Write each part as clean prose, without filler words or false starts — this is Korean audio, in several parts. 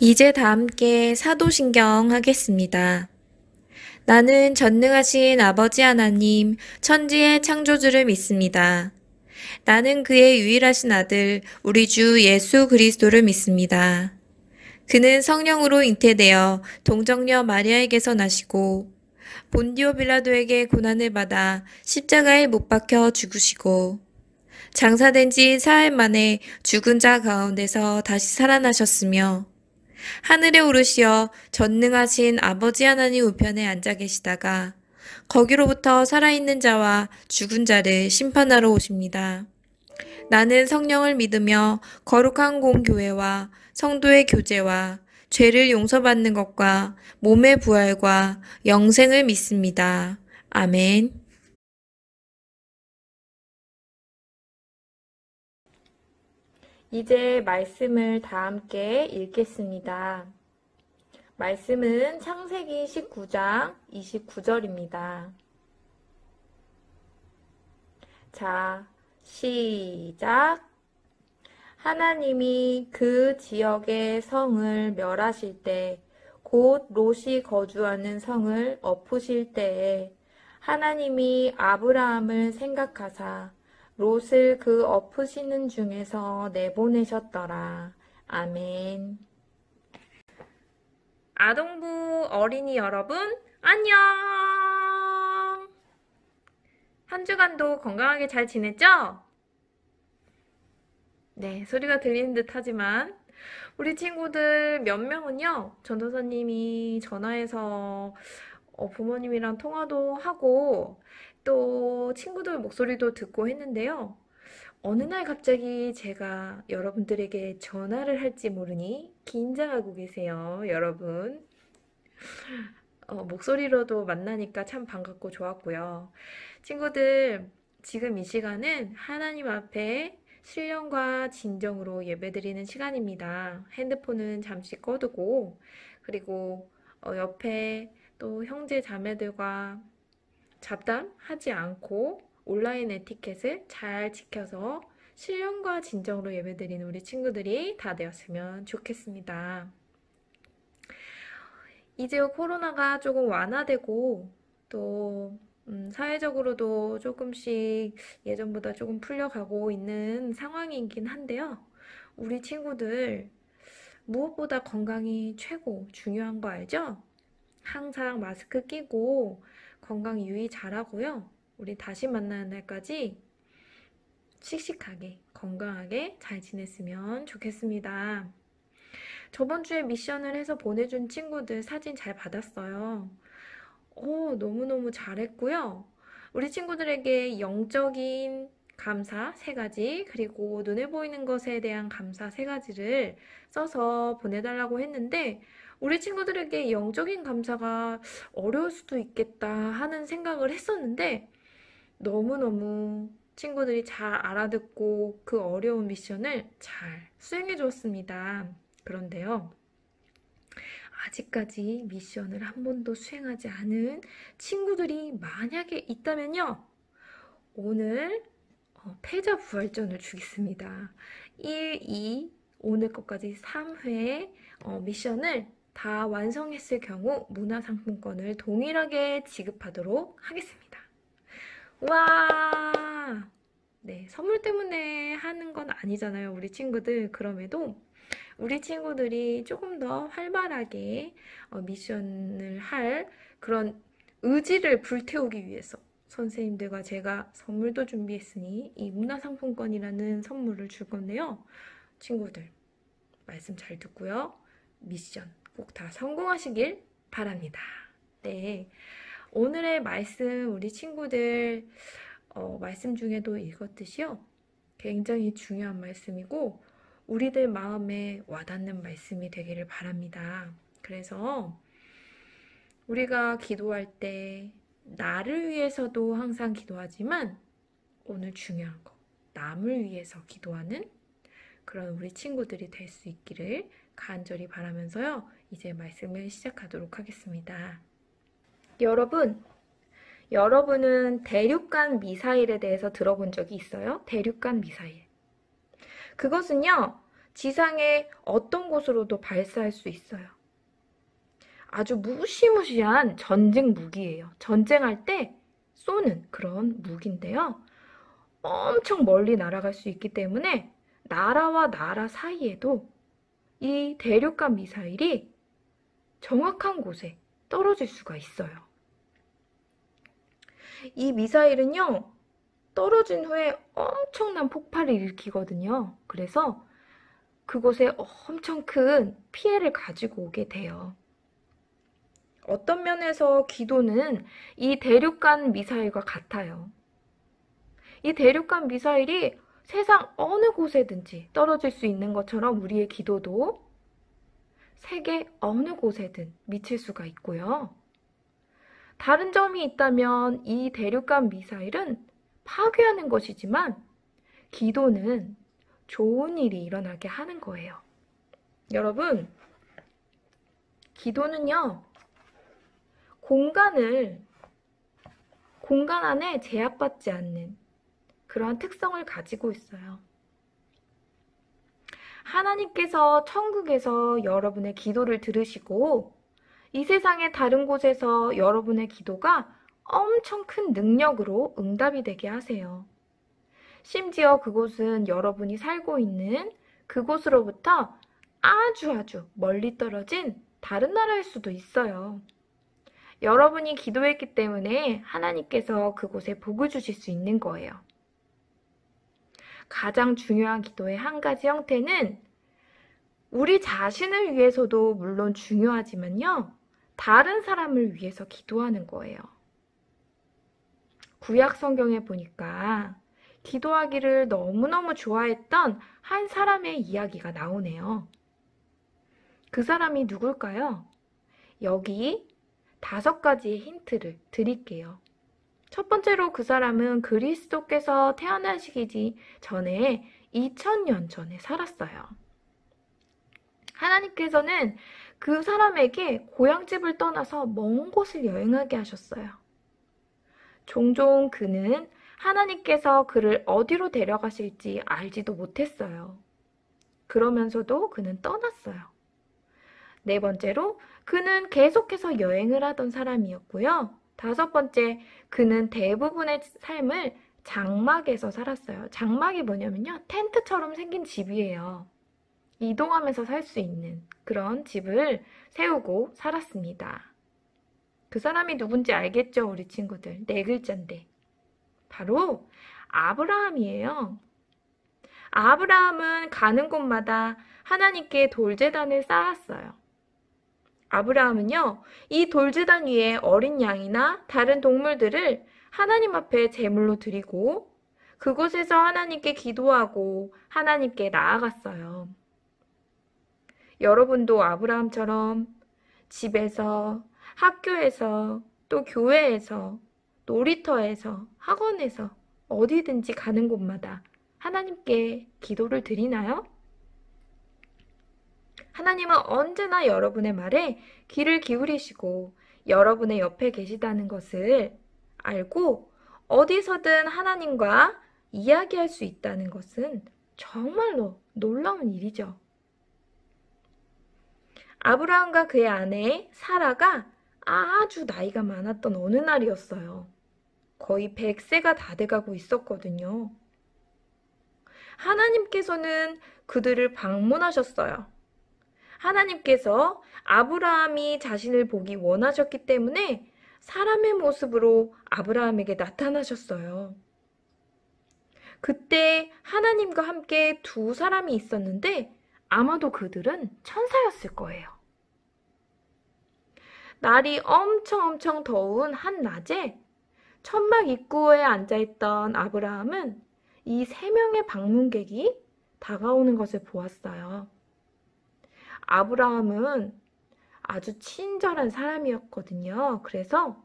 이제 다 함께 사도신경 하겠습니다. 나는 전능하신 아버지 하나님, 천지의 창조주를 믿습니다. 나는 그의 유일하신 아들, 우리 주 예수 그리스도를 믿습니다. 그는 성령으로 잉태되어 동정녀 마리아에게서 나시고 본디오 빌라도에게 고난을 받아 십자가에 못 박혀 죽으시고 장사된 지 사흘 만에 죽은 자 가운데서 다시 살아나셨으며 하늘에 오르시어 전능하신 아버지 하나님 우편에 앉아 계시다가 거기로부터 살아있는 자와 죽은 자를 심판하러 오십니다. 나는 성령을 믿으며 거룩한 공교회와 성도의 교제와 죄를 용서받는 것과 몸의 부활과 영생을 믿습니다. 아멘. 이제 말씀을 다 함께 읽겠습니다. 말씀은 창세기 19장 29절입니다. 자, 시작! 하나님이 그 지역의 성을 멸하실 때, 곧 롯이 거주하는 성을 엎으실 때에 하나님이 아브라함을 생각하사 롯을 그 엎으시는 중에서 내보내셨더라. 아멘. 아동부 어린이 여러분, 안녕! 한 주간도 건강하게 잘 지냈죠? 네, 소리가 들리는 듯 하지만 우리 친구들 몇 명은요, 전도사님이 전화해서 부모님이랑 통화도 하고 또 친구들 목소리도 듣고 했는데요. 어느 날 갑자기 제가 여러분들에게 전화를 할지 모르니 긴장하고 계세요, 여러분. 목소리로도 만나니까 참 반갑고 좋았고요. 친구들, 지금 이 시간은 하나님 앞에 신령과 진정으로 예배드리는 시간입니다. 핸드폰은 잠시 꺼두고, 그리고 옆에 또 형제 자매들과 잡담하지 않고 온라인 에티켓을 잘 지켜서 신령과 진정으로 예배드리는 우리 친구들이 다 되었으면 좋겠습니다. 이제 코로나가 조금 완화되고 또 사회적으로도 조금씩 예전보다 조금 풀려가고 있는 상황이긴 한데요. 우리 친구들 무엇보다 건강이 최고 중요한 거 알죠? 항상 마스크 끼고 건강 유의 잘하고요. 우리 다시 만나는 날까지 씩씩하게 건강하게 잘 지냈으면 좋겠습니다. 저번 주에 미션을 해서 보내준 친구들 사진 잘 받았어요. 너무너무 잘했고요. 우리 친구들에게 영적인 감사 3가지, 그리고 눈에 보이는 것에 대한 감사 3가지를 써서 보내달라고 했는데, 우리 친구들에게 영적인 감사가 어려울 수도 있겠다 하는 생각을 했었는데, 너무너무 친구들이 잘 알아듣고 그 어려운 미션을 잘 수행해 주었습니다. 그런데요, 아직까지 미션을 한 번도 수행하지 않은 친구들이 만약에 있다면요, 오늘 패자 부활전을 주겠습니다. 1, 2, 오늘 것까지 3회 미션을 다 완성했을 경우 문화상품권을 동일하게 지급하도록 하겠습니다. 와! 네, 선물 때문에 하는 건 아니잖아요, 우리 친구들. 그럼에도 우리 친구들이 조금 더 활발하게 미션을 할 그런 의지를 불태우기 위해서 선생님들과 제가 선물도 준비했으니 이 문화상품권이라는 선물을 줄 건데요. 친구들, 말씀 잘 듣고요. 미션 꼭 다 성공하시길 바랍니다. 네, 오늘의 말씀 우리 친구들 말씀 중에도 읽었듯이요. 굉장히 중요한 말씀이고 우리들 마음에 와닿는 말씀이 되기를 바랍니다. 그래서 우리가 기도할 때 나를 위해서도 항상 기도하지만 오늘 중요한 거, 남을 위해서 기도하는 그런 우리 친구들이 될 수 있기를 간절히 바라면서요. 이제 말씀을 시작하도록 하겠습니다. 여러분은 대륙간 미사일에 대해서 들어본 적이 있어요? 대륙간 미사일. 그것은요, 지상의 어떤 곳으로도 발사할 수 있어요. 아주 무시무시한 전쟁 무기예요. 전쟁할 때 쏘는 그런 무기인데요. 엄청 멀리 날아갈 수 있기 때문에 나라와 나라 사이에도 이 대륙간 미사일이 정확한 곳에 떨어질 수가 있어요. 이 미사일은요, 떨어진 후에 엄청난 폭발을 일으키거든요. 그래서 그곳에 엄청 큰 피해를 가지고 오게 돼요. 어떤 면에서 기도는 이 대륙간 미사일과 같아요. 이 대륙간 미사일이 세상 어느 곳에든지 떨어질 수 있는 것처럼 우리의 기도도 세계 어느 곳에든 미칠 수가 있고요. 다른 점이 있다면 이 대륙간 미사일은 파괴하는 것이지만 기도는 좋은 일이 일어나게 하는 거예요. 여러분, 기도는요, 공간 안에 제약받지 않는 그러한 특성을 가지고 있어요. 하나님께서 천국에서 여러분의 기도를 들으시고 이 세상의 다른 곳에서 여러분의 기도가 엄청 큰 능력으로 응답이 되게 하세요. 심지어 그곳은 여러분이 살고 있는 그곳으로부터 아주 멀리 떨어진 다른 나라일 수도 있어요. 여러분이 기도했기 때문에 하나님께서 그곳에 복을 주실 수 있는 거예요. 가장 중요한 기도의 한 가지 형태는 우리 자신을 위해서도 물론 중요하지만요, 다른 사람을 위해서 기도하는 거예요. 구약 성경에 보니까 기도하기를 너무너무 좋아했던 한 사람의 이야기가 나오네요. 그 사람이 누굴까요? 여기 5가지의 힌트를 드릴게요. 첫 번째로 그 사람은 그리스도께서 태어나시기 전에 2000년 전에 살았어요. 하나님께서는 그 사람에게 고향집을 떠나서 먼 곳을 여행하게 하셨어요. 종종 그는 하나님께서 그를 어디로 데려가실지 알지도 못했어요. 그러면서도 그는 떠났어요. 네 번째로 그는 계속해서 여행을 하던 사람이었고요. 5번째, 그는 대부분의 삶을 장막에서 살았어요. 장막이 뭐냐면요, 텐트처럼 생긴 집이에요. 이동하면서 살 수 있는 그런 집을 세우고 살았습니다. 그 사람이 누군지 알겠죠, 우리 친구들? 4글자인데. 바로 아브라함이에요. 아브라함은 가는 곳마다 하나님께 돌제단을 쌓았어요. 아브라함은요, 이 돌제단 위에 어린 양이나 다른 동물들을 하나님 앞에 제물로 드리고 그곳에서 하나님께 기도하고 하나님께 나아갔어요. 여러분도 아브라함처럼 집에서, 학교에서, 또 교회에서, 놀이터에서, 학원에서 어디든지 가는 곳마다 하나님께 기도를 드리나요? 하나님은 언제나 여러분의 말에 귀를 기울이시고 여러분의 옆에 계시다는 것을 알고 어디서든 하나님과 이야기할 수 있다는 것은 정말로 놀라운 일이죠. 아브라함과 그의 아내 사라가 아주 나이가 많았던 어느 날이었어요. 거의 100세가 다 돼가고 있었거든요. 하나님께서는 그들을 방문하셨어요. 하나님께서 아브라함이 자신을 보기 원하셨기 때문에 사람의 모습으로 아브라함에게 나타나셨어요. 그때 하나님과 함께 2사람이 있었는데 아마도 그들은 천사였을 거예요. 날이 엄청 더운 한낮에 천막 입구에 앉아있던 아브라함은 이 3명의 방문객이 다가오는 것을 보았어요. 아브라함은 아주 친절한 사람이었거든요. 그래서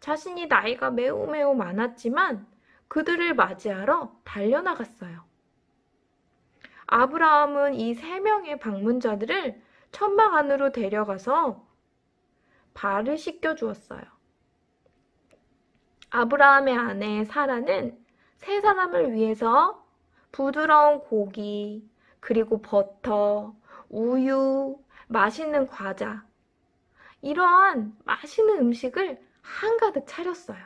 자신이 나이가 매우 많았지만 그들을 맞이하러 달려나갔어요. 아브라함은 이 3명의 방문자들을 천막 안으로 데려가서 발을 씻겨주었어요. 아브라함의 아내 사라는 3사람을 위해서 부드러운 고기, 그리고 버터, 우유, 맛있는 과자, 이러한 맛있는 음식을 한가득 차렸어요.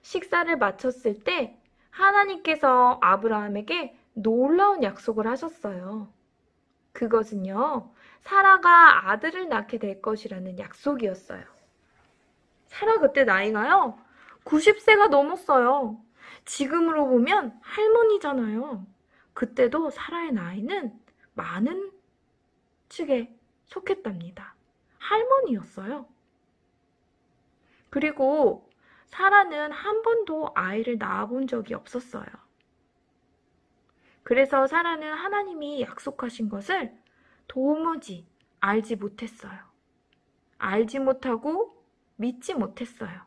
식사를 마쳤을 때 하나님께서 아브라함에게 놀라운 약속을 하셨어요. 그것은요, 사라가 아들을 낳게 될 것이라는 약속이었어요. 사라 그때 나이가요, 90세가 넘었어요. 지금으로 보면 할머니잖아요. 그때도 사라의 나이는 많은 측에 속했답니다. 할머니였어요. 그리고 사라는 한 번도 아이를 낳아본 적이 없었어요. 그래서 사라는 하나님이 약속하신 것을 도무지 알지 못했어요. 알지 못하고 믿지 못했어요.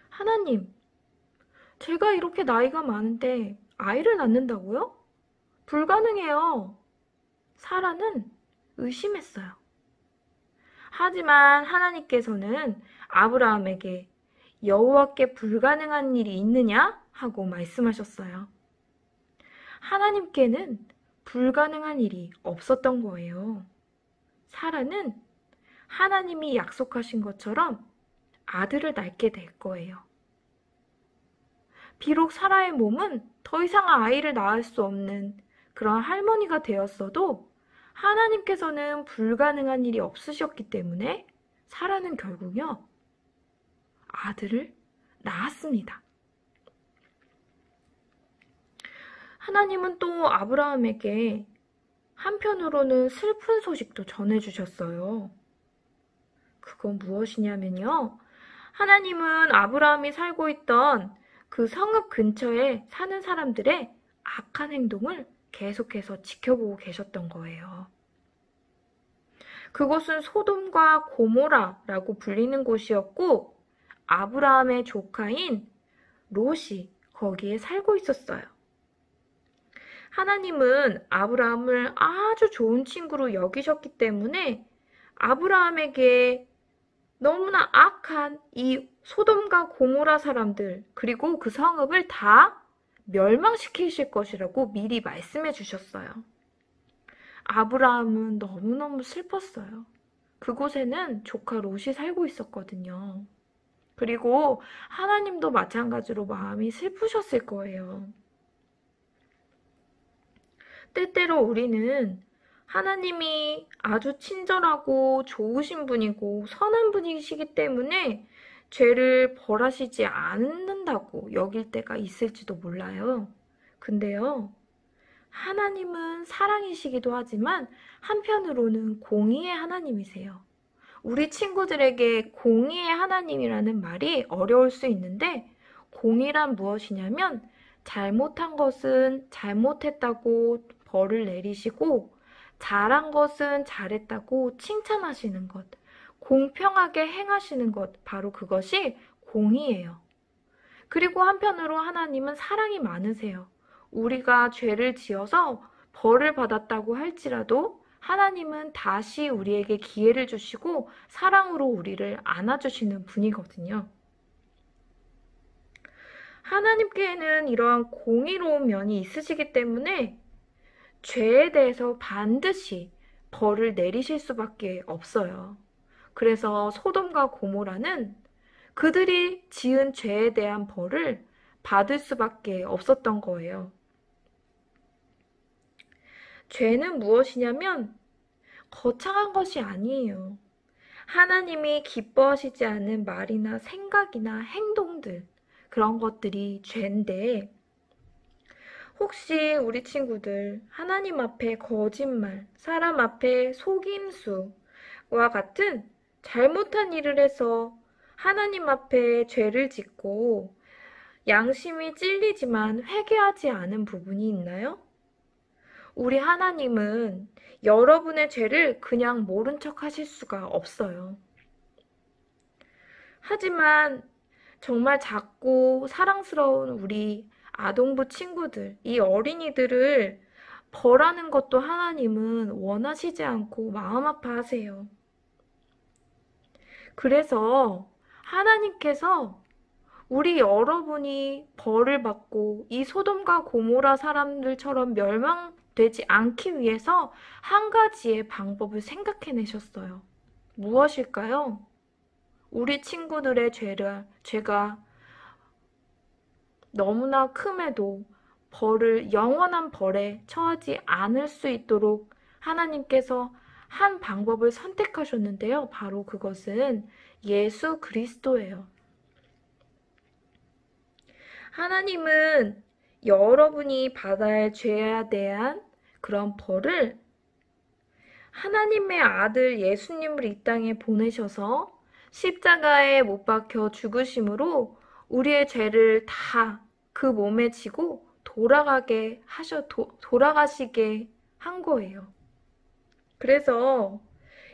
하나님, 제가 이렇게 나이가 많은데 아이를 낳는다고요? 불가능해요. 사라는 의심했어요. 하지만 하나님께서는 아브라함에게 여호와께 불가능한 일이 있느냐? 하고 말씀하셨어요. 하나님께는 불가능한 일이 없었던 거예요. 사라는 하나님이 약속하신 것처럼 아들을 낳게 될 거예요. 비록 사라의 몸은 더 이상 아이를 낳을 수 없는 그런 할머니가 되었어도 하나님께서는 불가능한 일이 없으셨기 때문에 사라는 결국요, 아들을 낳았습니다. 하나님은 또 아브라함에게 한편으로는 슬픈 소식도 전해주셨어요. 그건 무엇이냐면요, 하나님은 아브라함이 살고 있던 그 성읍 근처에 사는 사람들의 악한 행동을 계속해서 지켜보고 계셨던 거예요. 그곳은 소돔과 고모라라고 불리는 곳이었고 아브라함의 조카인 롯이 거기에 살고 있었어요. 하나님은 아브라함을 아주 좋은 친구로 여기셨기 때문에 아브라함에게 너무나 악한 이 소돔과 고모라 사람들, 그리고 그 성읍을 다 멸망시키실 것이라고 미리 말씀해 주셨어요. 아브라함은 너무너무 슬펐어요. 그곳에는 조카 롯이 살고 있었거든요. 그리고 하나님도 마찬가지로 마음이 슬프셨을 거예요. 때때로 우리는 하나님이 아주 친절하고 좋으신 분이고 선한 분이시기 때문에 죄를 벌하시지 않는다고 여길 때가 있을지도 몰라요. 근데요, 하나님은 사랑이시기도 하지만 한편으로는 공의의 하나님이세요. 우리 친구들에게 공의의 하나님이라는 말이 어려울 수 있는데, 공의란 무엇이냐면 잘못한 것은 잘못했다고 벌을 내리시고 잘한 것은 잘했다고 칭찬하시는 것, 공평하게 행하시는 것, 바로 그것이 공의예요. 그리고 한편으로 하나님은 사랑이 많으세요. 우리가 죄를 지어서 벌을 받았다고 할지라도 하나님은 다시 우리에게 기회를 주시고 사랑으로 우리를 안아주시는 분이거든요. 하나님께는 이러한 공의로운 면이 있으시기 때문에 죄에 대해서 반드시 벌을 내리실 수밖에 없어요. 그래서 소돔과 고모라는 그들이 지은 죄에 대한 벌을 받을 수밖에 없었던 거예요. 죄는 무엇이냐면 거창한 것이 아니에요. 하나님이 기뻐하시지 않는 말이나 생각이나 행동들, 그런 것들이 죄인데, 혹시 우리 친구들 하나님 앞에 거짓말, 사람 앞에 속임수와 같은 잘못한 일을 해서 하나님 앞에 죄를 짓고 양심이 찔리지만 회개하지 않은 부분이 있나요? 우리 하나님은 여러분의 죄를 그냥 모른 척 하실 수가 없어요. 하지만 정말 작고 사랑스러운 우리 아동부 친구들, 이 어린이들을 벌하는 것도 하나님은 원하시지 않고 마음 아파하세요. 그래서 하나님께서 우리 여러분이 벌을 받고 이 소돔과 고모라 사람들처럼 멸망되지 않기 위해서 한 가지의 방법을 생각해내셨어요. 무엇일까요? 우리 친구들의 죄가 너무나 큼에도 영원한 벌에 처하지 않을 수 있도록 하나님께서 한 방법을 선택하셨는데요. 바로 그것은 예수 그리스도예요. 하나님은 여러분이 받아야 할 죄에 대한 그런 벌을 하나님의 아들 예수님을 이 땅에 보내셔서 십자가에 못 박혀 죽으심으로 우리의 죄를 다 그 몸에 지고 돌아가시게 한 거예요. 그래서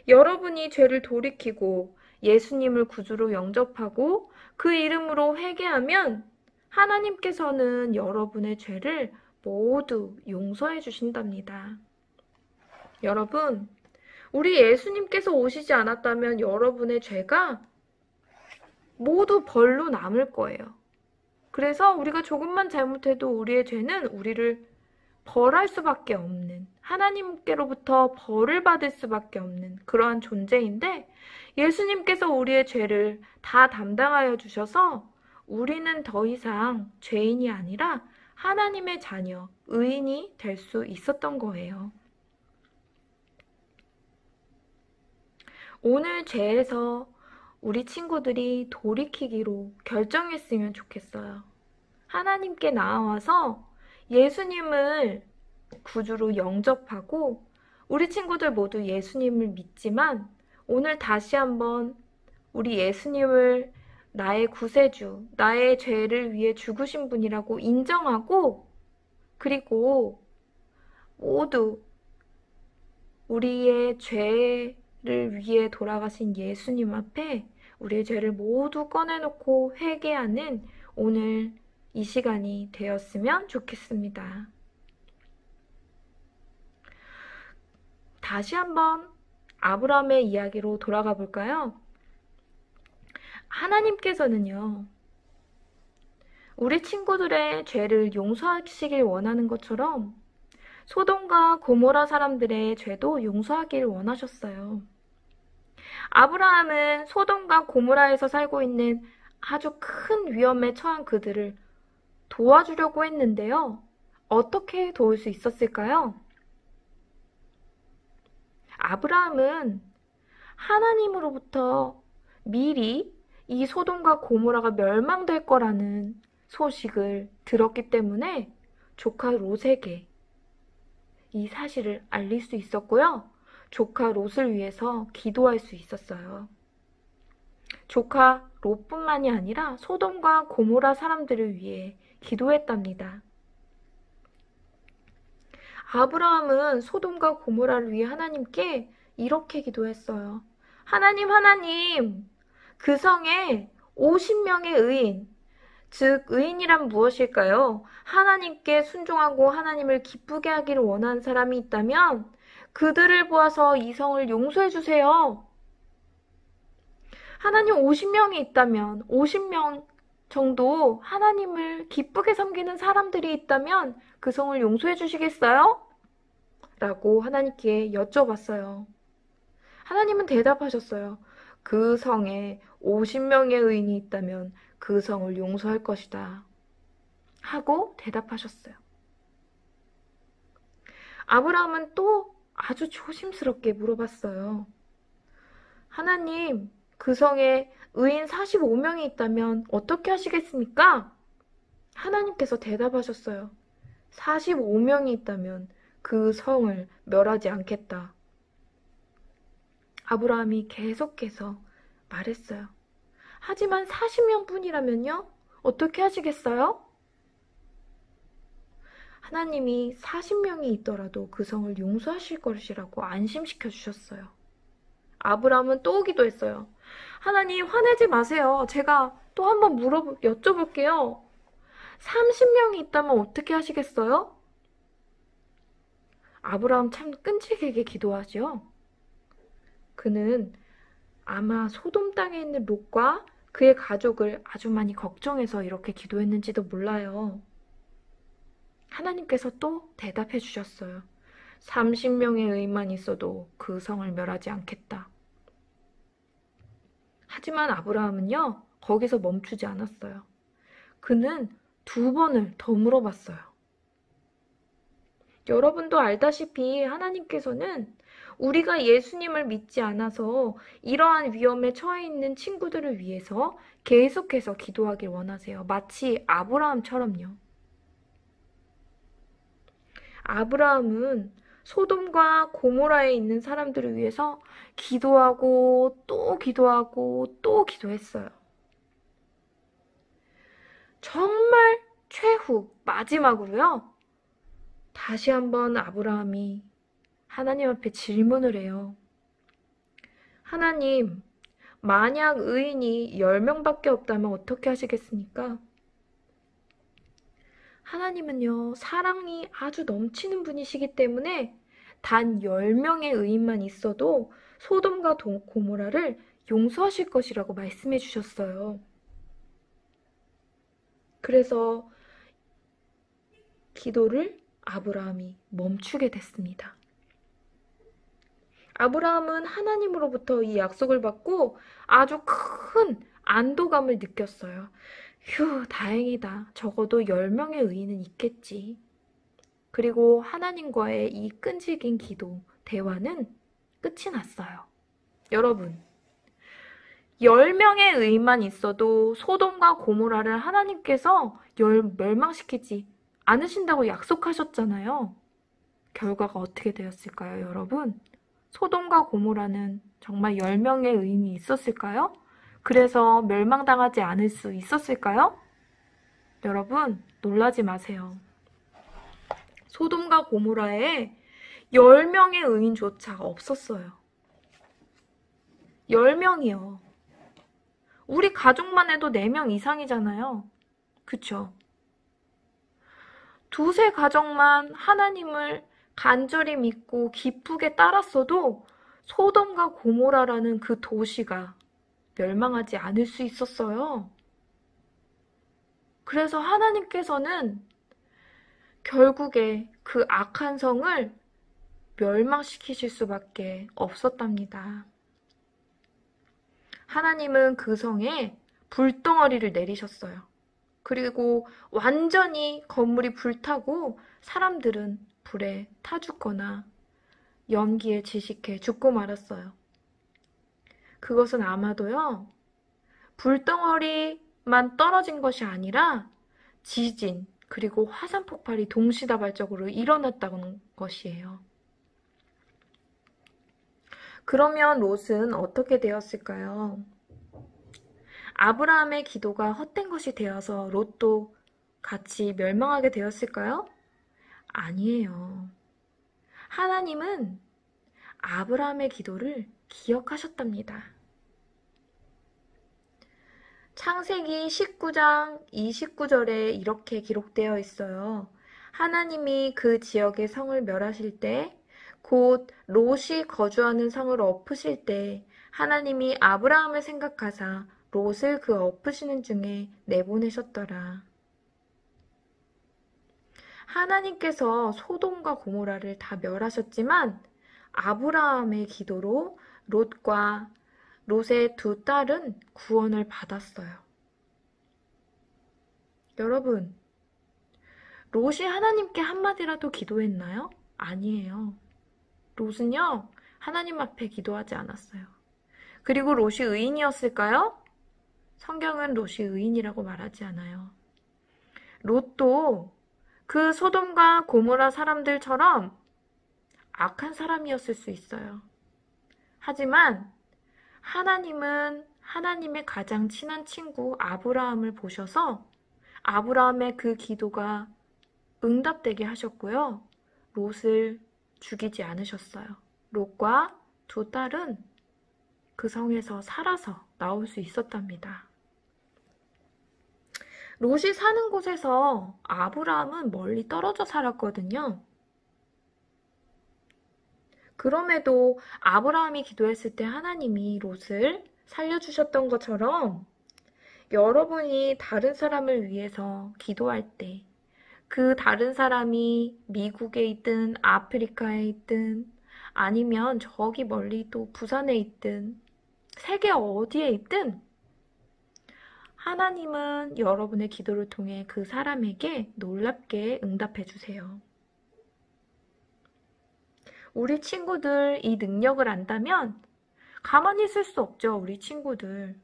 여러분이 죄를 돌이키고 예수님을 구주로 영접하고 그 이름으로 회개하면 하나님께서는 여러분의 죄를 모두 용서해 주신답니다. 여러분, 우리 예수님께서 오시지 않았다면 여러분의 죄가 모두 벌로 남을 거예요. 그래서 우리가 조금만 잘못해도 우리의 죄는 우리를 벌할 수밖에 없는, 하나님께로부터 벌을 받을 수밖에 없는 그러한 존재인데, 예수님께서 우리의 죄를 다 담당하여 주셔서 우리는 더 이상 죄인이 아니라 하나님의 자녀, 의인이 될 수 있었던 거예요. 오늘 죄에서 우리 친구들이 돌이키기로 결정했으면 좋겠어요. 하나님께 나아와서 예수님을 구주로 영접하고 우리 친구들 모두 예수님을 믿지만 오늘 다시 한번 우리 예수님을 나의 구세주, 나의 죄를 위해 죽으신 분이라고 인정하고 그리고 모두 우리의 죄를 위해 돌아가신 예수님 앞에 우리의 죄를 모두 꺼내놓고 회개하는 오늘 이 시간이 되었으면 좋겠습니다. 다시 한번 아브라함의 이야기로 돌아가 볼까요? 하나님께서는요, 우리 친구들의 죄를 용서하시길 원하는 것처럼 소돔과 고모라 사람들의 죄도 용서하길 원하셨어요. 아브라함은 소돔과 고모라에서 살고 있는 아주 큰 위험에 처한 그들을 도와주려고 했는데요. 어떻게 도울 수 있었을까요? 아브라함은 하나님으로부터 미리 이 소돔과 고모라가 멸망될 거라는 소식을 들었기 때문에 조카 롯에게 이 사실을 알릴 수 있었고요. 조카 롯을 위해서 기도할 수 있었어요. 조카 롯뿐만이 아니라 소돔과 고모라 사람들을 위해 기도했답니다. 아브라함은 소돔과 고모라를 위해 하나님께 이렇게 기도했어요. 하나님, 그 성에 50명의 의인, 즉 의인이란 무엇일까요? 하나님께 순종하고 하나님을 기쁘게 하기를 원하는 사람이 있다면 그들을 보아서 이 성을 용서해 주세요. 하나님 50명이 있다면 50명 정도 하나님을 기쁘게 섬기는 사람들이 있다면 그 성을 용서해 주시겠어요? 라고 하나님께 여쭤봤어요. 하나님은 대답하셨어요. 그 성에 50명의 의인이 있다면 그 성을 용서할 것이다. 하고 대답하셨어요. 아브라함은 또 아주 조심스럽게 물어봤어요. 하나님, 그 성에 의인 45명이 있다면 어떻게 하시겠습니까? 하나님께서 대답하셨어요. 45명이 있다면 그 성을 멸하지 않겠다. 아브라함이 계속해서 말했어요. 하지만 40명 뿐이라면요? 어떻게 하시겠어요? 하나님이 40명이 있더라도 그 성을 용서하실 것이라고 안심시켜 주셨어요. 아브라함은 또 기도했어요. 하나님 화내지 마세요. 제가 또 한번 여쭤볼게요. 30명이 있다면 어떻게 하시겠어요? 아브라함 참 끈질기게 기도하죠. 그는 아마 소돔 땅에 있는 롯과 그의 가족을 아주 많이 걱정해서 이렇게 기도했는지도 몰라요. 하나님께서 또 대답해 주셨어요. 30명의 의인만 있어도 그 성을 멸하지 않겠다. 하지만 아브라함은요, 거기서 멈추지 않았어요. 그는 2번을 더 물어봤어요. 여러분도 알다시피 하나님께서는 우리가 예수님을 믿지 않아서 이러한 위험에 처해 있는 친구들을 위해서 계속해서 기도하길 원하세요. 마치 아브라함처럼요. 아브라함은 소돔과 고모라에 있는 사람들을 위해서 기도하고 또 기도하고 또 기도했어요. 정말 최후 마지막으로요. 다시 한번 아브라함이 하나님 앞에 질문을 해요. 하나님, 만약 의인이 10명밖에 없다면 어떻게 하시겠습니까? 하나님은요, 사랑이 아주 넘치는 분이시기 때문에 단 10명의 의인만 있어도 소돔과 고모라를 용서하실 것이라고 말씀해 주셨어요. 그래서 기도를 아브라함이 멈추게 됐습니다. 아브라함은 하나님으로부터 이 약속을 받고 아주 큰 안도감을 느꼈어요. 휴, 다행이다. 적어도 10명의 의인은 있겠지. 그리고 하나님과의 이 끈질긴 기도, 대화는 끝이 났어요. 여러분, 10명의 의인만 있어도 소돔과 고모라를 하나님께서 멸망시키지 않으신다고 약속하셨잖아요. 결과가 어떻게 되었을까요, 여러분? 소돔과 고모라는 정말 10명의 의인이 있었을까요? 그래서 멸망당하지 않을 수 있었을까요? 여러분, 놀라지 마세요. 소돔과 고모라에 10명의 의인조차 없었어요. 10명이요. 우리 가족만 해도 4명 이상이잖아요. 그쵸? 두세 가정만 하나님을 간절히 믿고 기쁘게 따랐어도 소돔과 고모라라는 그 도시가 멸망하지 않을 수 있었어요. 그래서 하나님께서는 결국에 그 악한 성을 멸망시키실 수밖에 없었답니다. 하나님은 그 성에 불덩어리를 내리셨어요. 그리고 완전히 건물이 불타고 사람들은 불에 타 죽거나 연기에 질식해 죽고 말았어요. 그것은 아마도요, 불덩어리만 떨어진 것이 아니라 지진, 그리고 화산 폭발이 동시다발적으로 일어났다는 것이에요. 그러면 롯은 어떻게 되었을까요? 아브라함의 기도가 헛된 것이 되어서 롯도 같이 멸망하게 되었을까요? 아니에요. 하나님은 아브라함의 기도를 기억하셨답니다. 창세기 19장 29절에 이렇게 기록되어 있어요. 하나님이 그 지역의 성을 멸하실 때, 곧 롯이 거주하는 성을 엎으실 때 하나님이 아브라함을 생각하사 롯을 그 엎으시는 중에 내보내셨더라. 하나님께서 소돔과 고모라를 다 멸하셨지만 아브라함의 기도로 롯과 롯의 2 딸은 구원을 받았어요. 여러분, 롯이 하나님께 한마디라도 기도했나요? 아니에요. 롯은요, 하나님 앞에 기도하지 않았어요. 그리고 롯이 의인이었을까요? 성경은 롯이 의인이라고 말하지 않아요. 롯도 그 소돔과 고모라 사람들처럼 악한 사람이었을 수 있어요. 하지만 하나님은 하나님의 가장 친한 친구 아브라함을 보셔서 아브라함의 그 기도가 응답되게 하셨고요. 롯을 죽이지 않으셨어요. 롯과 2 딸은 그 성에서 살아서 나올 수 있었답니다. 롯이 사는 곳에서 아브라함은 멀리 떨어져 살았거든요. 그럼에도 아브라함이 기도했을 때 하나님이 롯을 살려주셨던 것처럼 여러분이 다른 사람을 위해서 기도할 때, 그 다른 사람이 미국에 있든 아프리카에 있든 아니면 저기 멀리 또 부산에 있든 세계 어디에 있든 하나님은 여러분의 기도를 통해 그 사람에게 놀랍게 응답해 주세요. 우리 친구들 이 능력을 안다면 가만히 있을 수 없죠, 우리 친구들.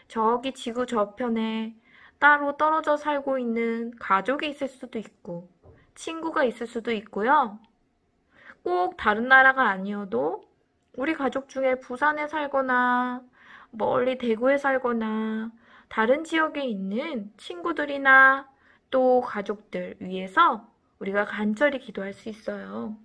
저기 지구 저편에 따로 떨어져 살고 있는 가족이 있을 수도 있고, 친구가 있을 수도 있고요. 꼭 다른 나라가 아니어도 우리 가족 중에 부산에 살거나 멀리 대구에 살거나 다른 지역에 있는 친구들이나 또 가족들 위해서 우리가 간절히 기도할 수 있어요.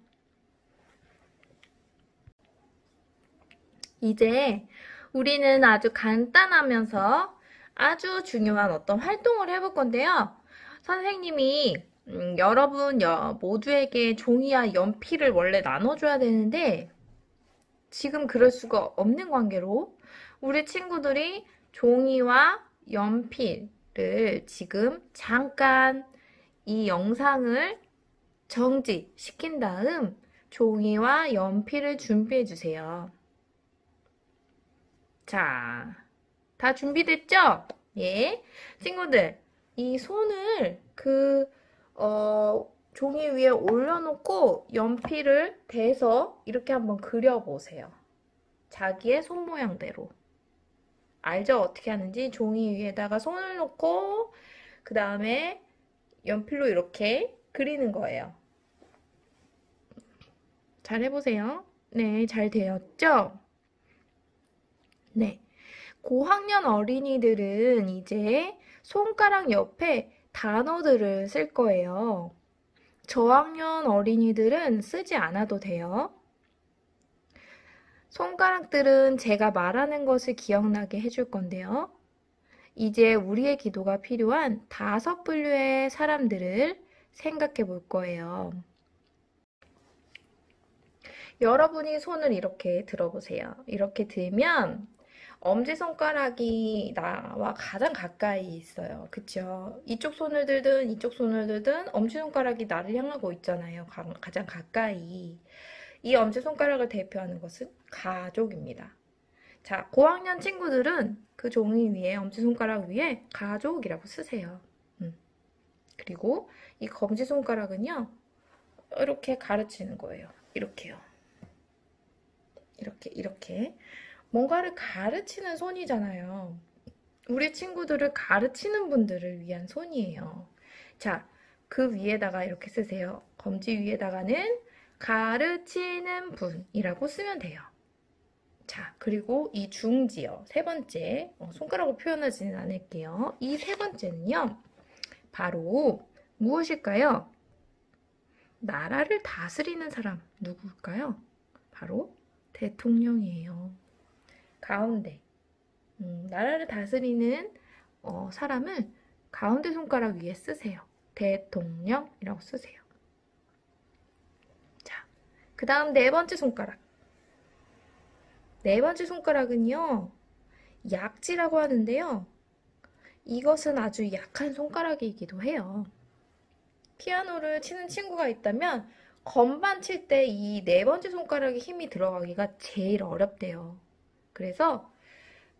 이제 우리는 아주 간단하면서 아주 중요한 어떤 활동을 해볼 건데요. 선생님이 여러분 모두에게 종이와 연필을 원래 나눠줘야 되는데 지금 그럴 수가 없는 관계로 우리 친구들이 종이와 연필을 지금 잠깐 이 영상을 정지시킨 다음 종이와 연필을 준비해 주세요. 자, 다 준비됐죠? 예. 친구들, 이 손을 종이 위에 올려놓고 연필을 대서 이렇게 한번 그려보세요. 자기의 손 모양대로. 알죠? 어떻게 하는지? 종이 위에다가 손을 놓고 그 다음에 연필로 이렇게 그리는 거예요. 잘 해보세요. 네, 잘 되었죠? 네. 고학년 어린이들은 이제 손가락 옆에 단어들을 쓸 거예요. 저학년 어린이들은 쓰지 않아도 돼요. 손가락들은 제가 말하는 것을 기억나게 해줄 건데요. 이제 우리의 기도가 필요한 5 분류의 사람들을 생각해 볼 거예요. 여러분이 손을 이렇게 들어보세요. 이렇게 들면 엄지손가락이 나와 가장 가까이 있어요. 그쵸? 이쪽 손을 들든 이쪽 손을 들든 엄지손가락이 나를 향하고 있잖아요. 가장 가까이. 이 엄지손가락을 대표하는 것은 가족입니다. 자, 고학년 친구들은 그 종이 위에, 엄지손가락 위에 가족이라고 쓰세요. 그리고 이 검지손가락은요, 이렇게 가르치는 거예요. 이렇게요. 이렇게. 뭔가를 가르치는 손이잖아요. 우리 친구들을 가르치는 분들을 위한 손이에요. 자, 그 위에다가 이렇게 쓰세요. 검지 위에다가는 가르치는 분이라고 쓰면 돼요. 자, 그리고 이 중지요. 3번째, 손가락으로 표현하지는 않을게요. 이 3번째는요, 바로 무엇일까요? 나라를 다스리는 사람 누굴까요? 바로 대통령이에요. 가운데 나라를 다스리는 사람을 가운데 손가락 위에 쓰세요. 대통령이라고 쓰세요. 자, 그 다음 4번째 손가락. 4번째 손가락은요, 약지라고 하는데요. 이것은 아주 약한 손가락이기도 해요. 피아노를 치는 친구가 있다면 건반 칠 때 이 4번째 손가락에 힘이 들어가기가 제일 어렵대요. 그래서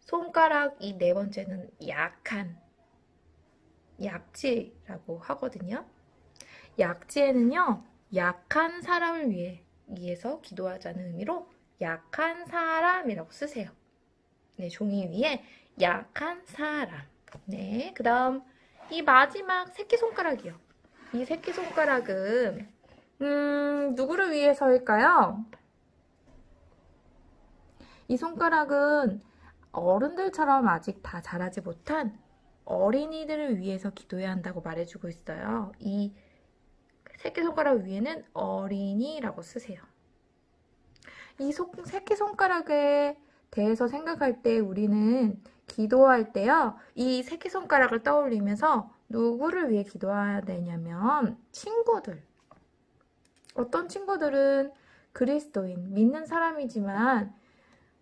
손가락 이 4번째는 약한 약지라고 하거든요. 약지에는요, 약한 사람을 위해서 기도하자는 의미로 약한 사람이라고 쓰세요. 네, 종이 위에 약한 사람. 네, 그 다음 이 마지막 새끼손가락이요. 이 새끼손가락은 누구를 위해서일까요? 이 손가락은 어른들처럼 아직 다 자라지 못한 어린이들을 위해서 기도해야 한다고 말해주고 있어요. 이 새끼손가락 위에는 어린이라고 쓰세요. 이 새끼손가락에 대해서 생각할 때 우리는 기도할 때요, 이 새끼손가락을 떠올리면서 누구를 위해 기도해야 되냐면 친구들. 어떤 친구들은 그리스도인, 믿는 사람이지만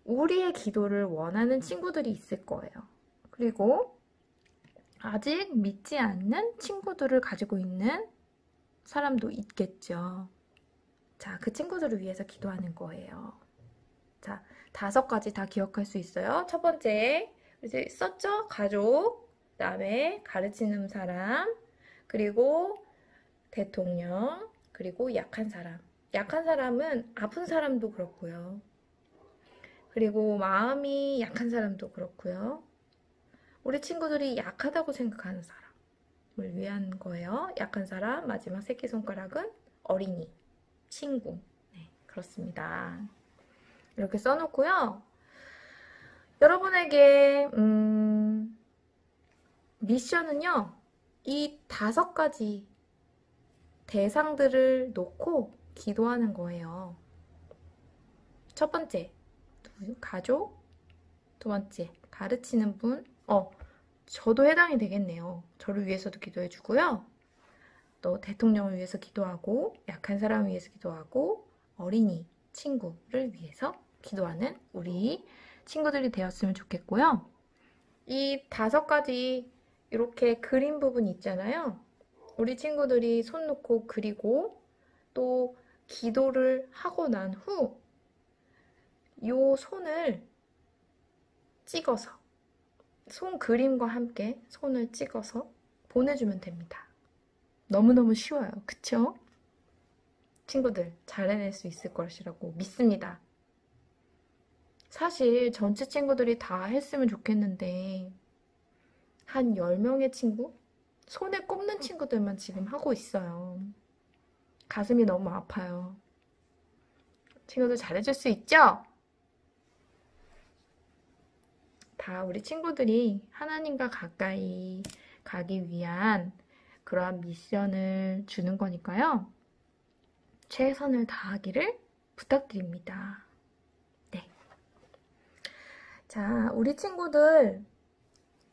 우리의 기도를 원하는 친구들이 있을 거예요. 그리고 아직 믿지 않는 친구들을 가지고 있는 사람도 있겠죠. 자, 그 친구들을 위해서 기도하는 거예요. 자, 5가지 다 기억할 수 있어요. 첫 번째, 이제 썼죠? 가족, 그 다음에 가르치는 사람, 그리고 대통령, 그리고 약한 사람. 약한 사람은 아픈 사람도 그렇고요. 그리고 마음이 약한 사람도 그렇고요. 우리 친구들이 약하다고 생각하는 사람을 위한 거예요. 약한 사람, 마지막 새끼손가락은 어린이, 친구. 네, 그렇습니다. 이렇게 써놓고요. 여러분에게 미션은요. 이 5가지 대상들을 놓고 기도하는 거예요. 첫 번째, 가족. 두 번째, 가르치는 분. 저도 해당이 되겠네요. 저를 위해서도 기도해 주고요. 또 대통령을 위해서 기도하고, 약한 사람을 위해서 기도하고, 어린이, 친구를 위해서 기도하는 우리 친구들이 되었으면 좋겠고요. 이 5가지 이렇게 그린 부분 있잖아요. 우리 친구들이 손 놓고 그리고 또 기도를 하고 난 후 요 손을 찍어서 손 그림과 함께 손을 찍어서 보내주면 됩니다. 너무너무 쉬워요. 그쵸? 친구들 잘 해낼 수 있을 것이라고 믿습니다. 사실 전체 친구들이 다 했으면 좋겠는데 한 10명의 친구? 손에 꼽는 친구들만 지금 하고 있어요. 가슴이 너무 아파요. 친구들 잘해줄 수 있죠? 다 우리 친구들이 하나님과 가까이 가기 위한 그러한 미션을 주는 거니까요. 최선을 다하기를 부탁드립니다. 네. 자, 우리 친구들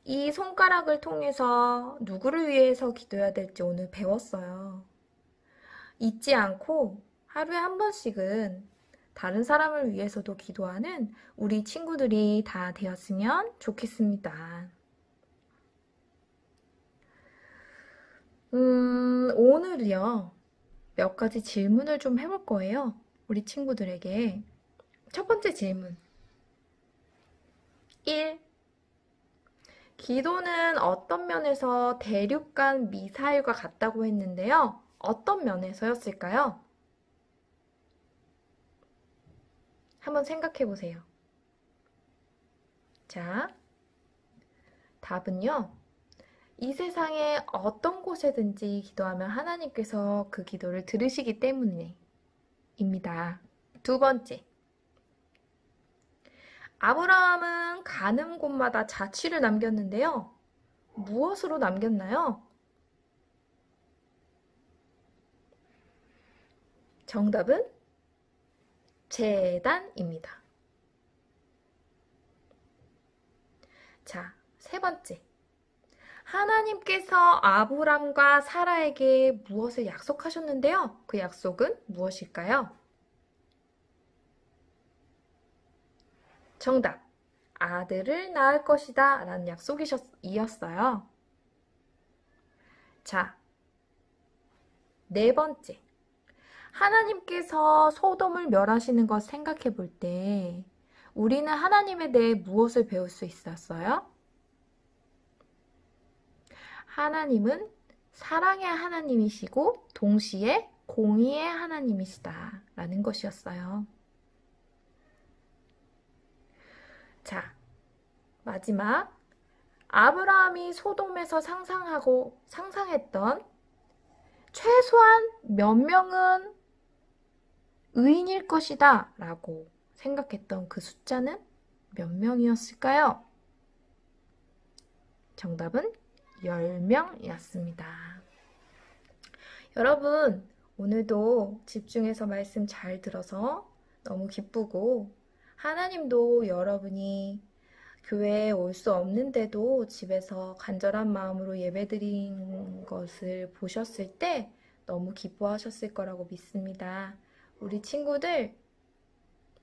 이 손가락을 통해서 누구를 위해서 기도해야 될지 오늘 배웠어요. 잊지 않고 하루에 한 번씩은 다른 사람을 위해서도 기도하는 우리 친구들이 다 되었으면 좋겠습니다. 오늘요, 몇 가지 질문을 좀 해볼 거예요. 우리 친구들에게. 첫 번째 질문. 1. 기도는 어떤 면에서 대륙간 미사일과 같다고 했는데요. 어떤 면에서였을까요? 한번 생각해 보세요. 자, 답은요. 이 세상의 어떤 곳에든지 기도하면 하나님께서 그 기도를 들으시기 때문입니다. 두 번째. 아브라함은 가는 곳마다 자취를 남겼는데요. 무엇으로 남겼나요? 정답은 제단입니다. 자, 세 번째. 하나님께서 아브람과 사라에게 무엇을 약속하셨는데요? 그 약속은 무엇일까요? 정답. 아들을 낳을 것이다 라는 약속이었어요. 자, 네 번째. 하나님께서 소돔을 멸하시는 것 생각해 볼 때 우리는 하나님에 대해 무엇을 배울 수 있었어요? 하나님은 사랑의 하나님이시고 동시에 공의의 하나님이시다 라는 것이었어요. 자, 마지막. 아브라함이 소돔에서 상상했던 최소한 몇 명은 의인일 것이다 라고 생각했던 그 숫자는 몇 명이었을까요? 정답은 10명이었습니다. 여러분, 오늘도 집중해서 말씀 잘 들어서 너무 기쁘고 하나님도 여러분이 교회에 올 수 없는데도 집에서 간절한 마음으로 예배드린 것을 보셨을 때 너무 기뻐하셨을 거라고 믿습니다. 우리 친구들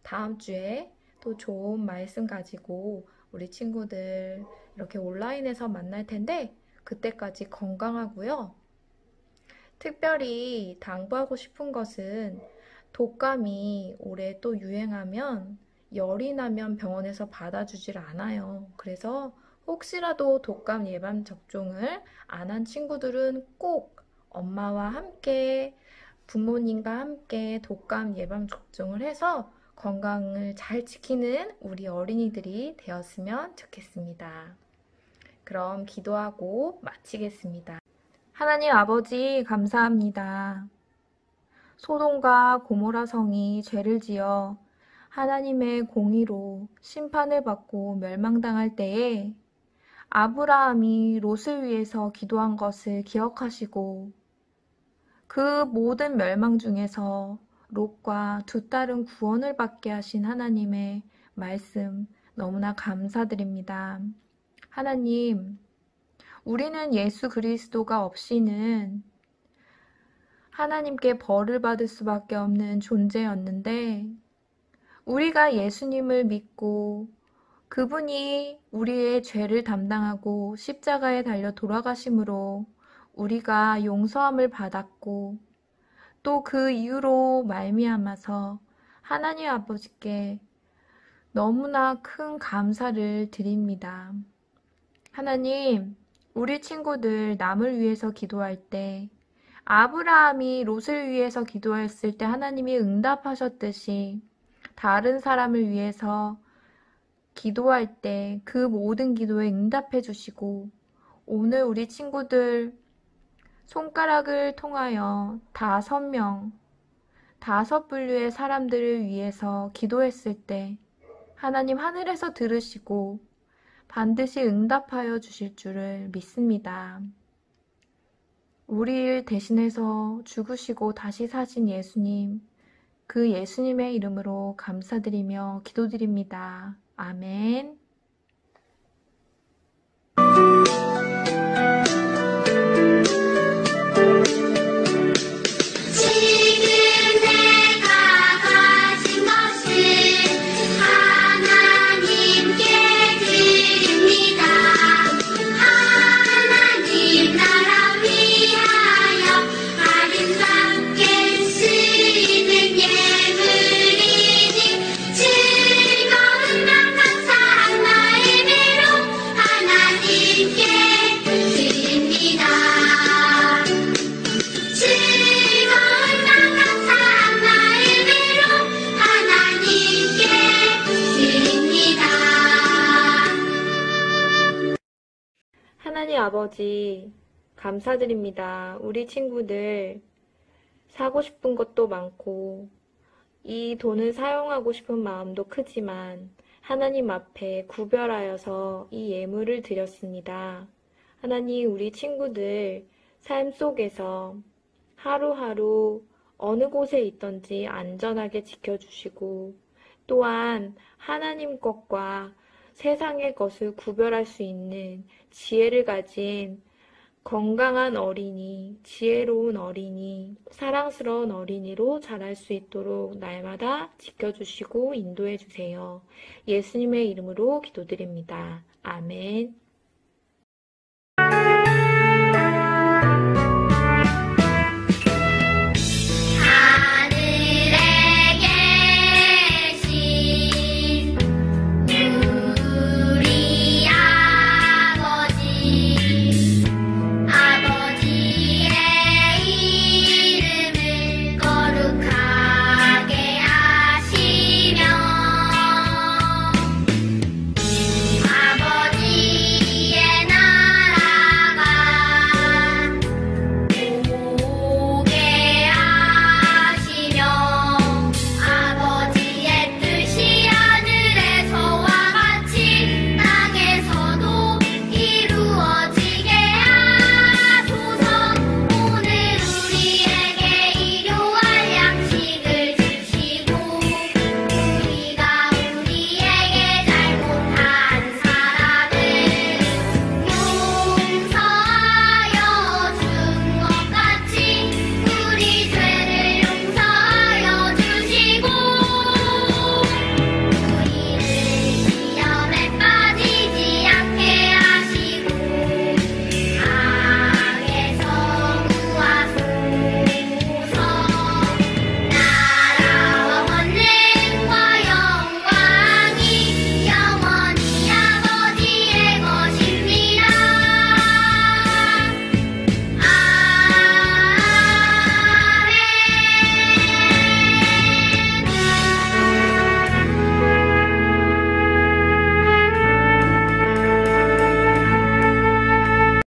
다음 주에 또 좋은 말씀 가지고 우리 친구들 이렇게 온라인에서 만날 텐데 그때까지 건강하고요. 특별히 당부하고 싶은 것은 독감이 올해 또 유행하면 열이 나면 병원에서 받아주질 않아요. 그래서 혹시라도 독감 예방 접종을 안 한 친구들은 꼭 엄마와 함께 부모님과 함께 독감 예방 접종을 해서 건강을 잘 지키는 우리 어린이들이 되었으면 좋겠습니다. 그럼 기도하고 마치겠습니다. 하나님 아버지 감사합니다. 소돔과 고모라 성이 죄를 지어 하나님의 공의로 심판을 받고 멸망당할 때에 아브라함이 롯을 위해서 기도한 것을 기억하시고 그 모든 멸망 중에서 롯과 두 딸은 구원을 받게 하신 하나님의 말씀 너무나 감사드립니다. 하나님, 우리는 예수 그리스도가 없이는 하나님께 벌을 받을 수밖에 없는 존재였는데 우리가 예수님을 믿고 그분이 우리의 죄를 담당하고 십자가에 달려 돌아가심으로 우리가 용서함을 받았고 또 그 이유로 말미암아서 하나님 아버지께 너무나 큰 감사를 드립니다. 하나님, 우리 친구들 남을 위해서 기도할 때 아브라함이 롯을 위해서 기도했을 때 하나님이 응답하셨듯이 다른 사람을 위해서 기도할 때 그 모든 기도에 응답해 주시고 오늘 우리 친구들 손가락을 통하여 5명, 5분류의 사람들을 위해서 기도했을 때 하나님 하늘에서 들으시고 반드시 응답하여 주실 줄을 믿습니다. 우리를 대신해서 죽으시고 다시 사신 예수님, 그 예수님의 이름으로 감사드리며 기도드립니다. 아멘. 하나님 아버지 감사드립니다. 우리 친구들 사고 싶은 것도 많고 이 돈을 사용하고 싶은 마음도 크지만 하나님 앞에 구별하여서 이 예물을 드렸습니다. 하나님, 우리 친구들 삶 속에서 하루하루 어느 곳에 있든지 안전하게 지켜주시고 또한 하나님 것과 세상의 것을 구별할 수 있는 지혜를 가진 건강한 어린이, 지혜로운 어린이, 사랑스러운 어린이로 자랄 수 있도록 날마다 지켜주시고 인도해 주세요. 예수님의 이름으로 기도드립니다. 아멘.